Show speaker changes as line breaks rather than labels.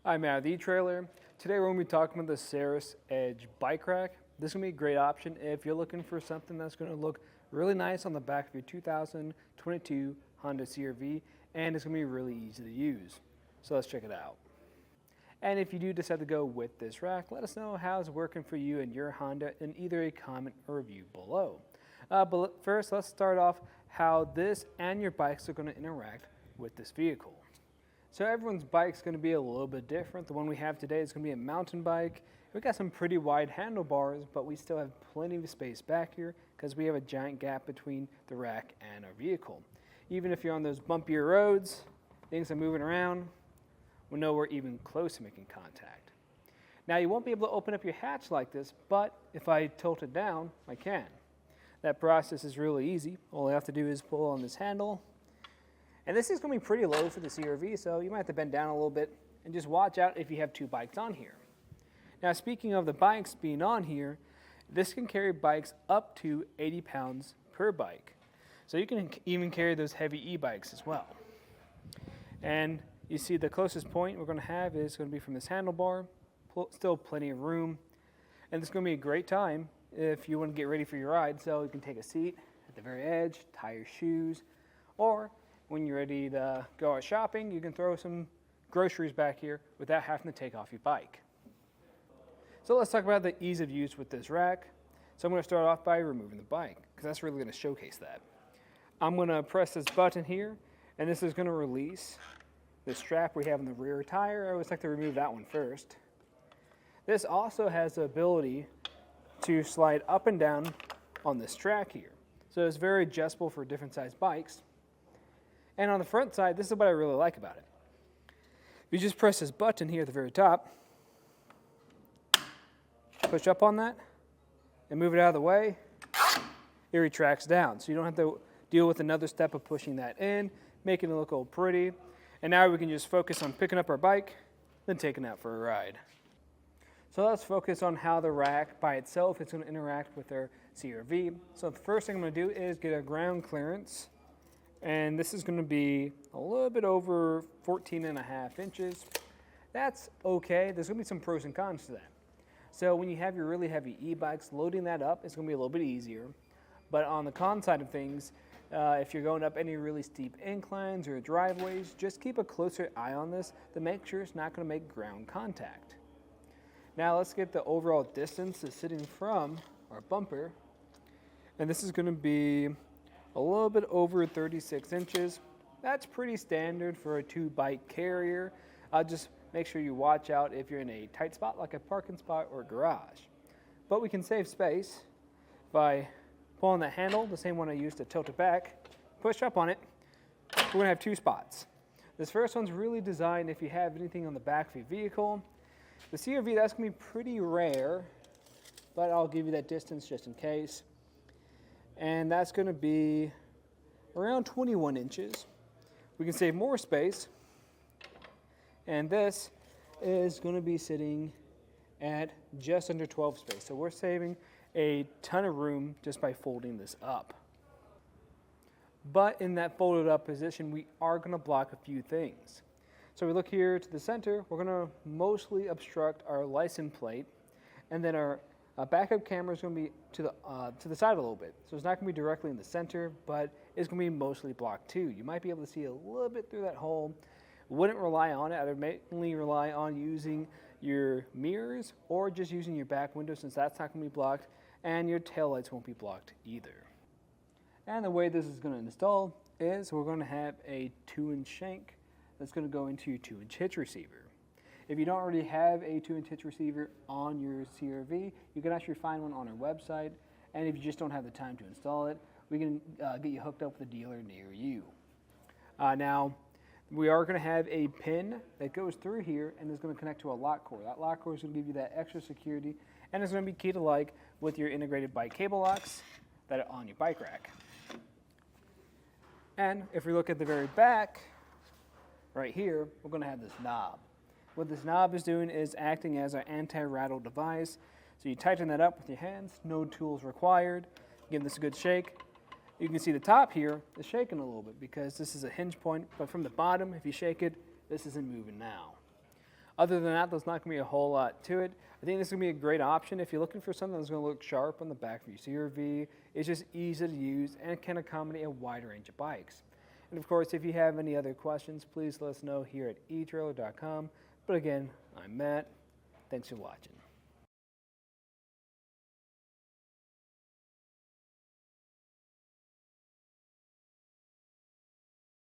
I'm Matt, the etrailer. Today we're going to be talking about the Saris Edge Bike Rack. This is going to be a great option if you're looking for something that's going to look really nice on the back of your 2022 Honda CR-V, and it's going to be really easy to use. So let's check it out. And if you do decide to go with this rack, let us know how it's working for you and your Honda in either a comment or review below. But first, let's start off how this and your bikes are going to interact with this vehicle. So everyone's bike is going to be a little bit different. The one we have today is going to be a mountain bike. We've got some pretty wide handlebars, but we still have plenty of space back here because we have a giant gap between the rack and our vehicle. Even if you're on those bumpier roads, things are moving around, we're nowhere even close to making contact. Now you won't be able to open up your hatch like this, but if I tilt it down, I can. That process is really easy. All I have to do is pull on this handle. And this is going to be pretty low for the CR-V, so you might have to bend down a little bit and just watch out if you have two bikes on here. Now, speaking of the bikes being on here, this can carry bikes up to 80 pounds per bike. So you can even carry those heavy e-bikes as well. And you see the closest point we're going to have is going to be from this handlebar, still plenty of room. And this is going to be a great time if you want to get ready for your ride, so you can take a seat at the very edge, tie your shoes, or when you're ready to go out shopping, you can throw some groceries back here without having to take off your bike. So let's talk about the ease of use with this rack. So I'm going to start off by removing the bike, because that's really going to showcase that. I'm going to press this button here, and this is going to release the strap we have in the rear tire. I always like to remove that one first. This also has the ability to slide up and down on this track here. So it's very adjustable for different size bikes. And on the front side, this is what I really like about it. You just press this button here at the very top, push up on that, and move it out of the way, it retracts down. So you don't have to deal with another step of pushing that in, making it look all pretty. And now we can just focus on picking up our bike, then taking it out for a ride. So let's focus on how the rack by itself is going to interact with our CR-V. So the first thing I'm going to do is get a ground clearance. And this is going to be a little bit over 14.5 inches. That's okay. There's going to be some pros and cons to that. So when you have your really heavy e-bikes, loading that up is going to be a little bit easier. But on the con side of things, if you're going up any really steep inclines or driveways, just keep a closer eye on this to make sure it's not going to make ground contact. Now let's get the overall distance that's sitting from our bumper. And this is going to be a little bit over 36 inches. That's pretty standard for a two-bike carrier. Just make sure you watch out if you're in a tight spot like a parking spot or a garage. But we can save space by pulling that handle, the same one I used to tilt it back, push up on it. We're going to have two spots. This first one's really designed if you have anything on the back of your vehicle. The CR-V, that's going to be pretty rare, but I'll give you that distance just in case. And that's going to be around 21 inches. We can save more space. And this is going to be sitting at just under 12 space. So we're saving a ton of room just by folding this up. But in that folded up position, we are going to block a few things. So we look here to the center, we're going to mostly obstruct our license plate, and then our backup camera is going to be to the side a little bit. So it's not going to be directly in the center, but it's going to be mostly blocked too. You might be able to see a little bit through that hole. Wouldn't rely on it. I would mainly rely on using your mirrors or just using your back window, since that's not going to be blocked, and your taillights won't be blocked either. And the way this is going to install is we're going to have a 2-inch shank that's going to go into your 2-inch hitch receiver. If you don't already have a 2-inch hitch receiver on your CR-V, you can actually find one on our website. And if you just don't have the time to install it, we can get you hooked up with a dealer near you. Now, we are going to have a pin that goes through here and is going to connect to a lock core. That lock core is going to give you that extra security, and it's going to be key to like with your integrated bike cable locks that are on your bike rack. And if we look at the very back, right here, we're going to have this knob. What this knob is doing is acting as our anti-rattle device. So you tighten that up with your hands, no tools required. Give this a good shake. You can see the top here is shaking a little bit because this is a hinge point, but from the bottom, if you shake it, this isn't moving now. Other than that, there's not going to be a whole lot to it. I think this is going to be a great option if you're looking for something that's going to look sharp on the back of your CR-V. It's just easy to use and can accommodate a wide range of bikes. And of course, if you have any other questions, please let us know here at etrailer.com. But again, I'm Matt. Thanks for watching.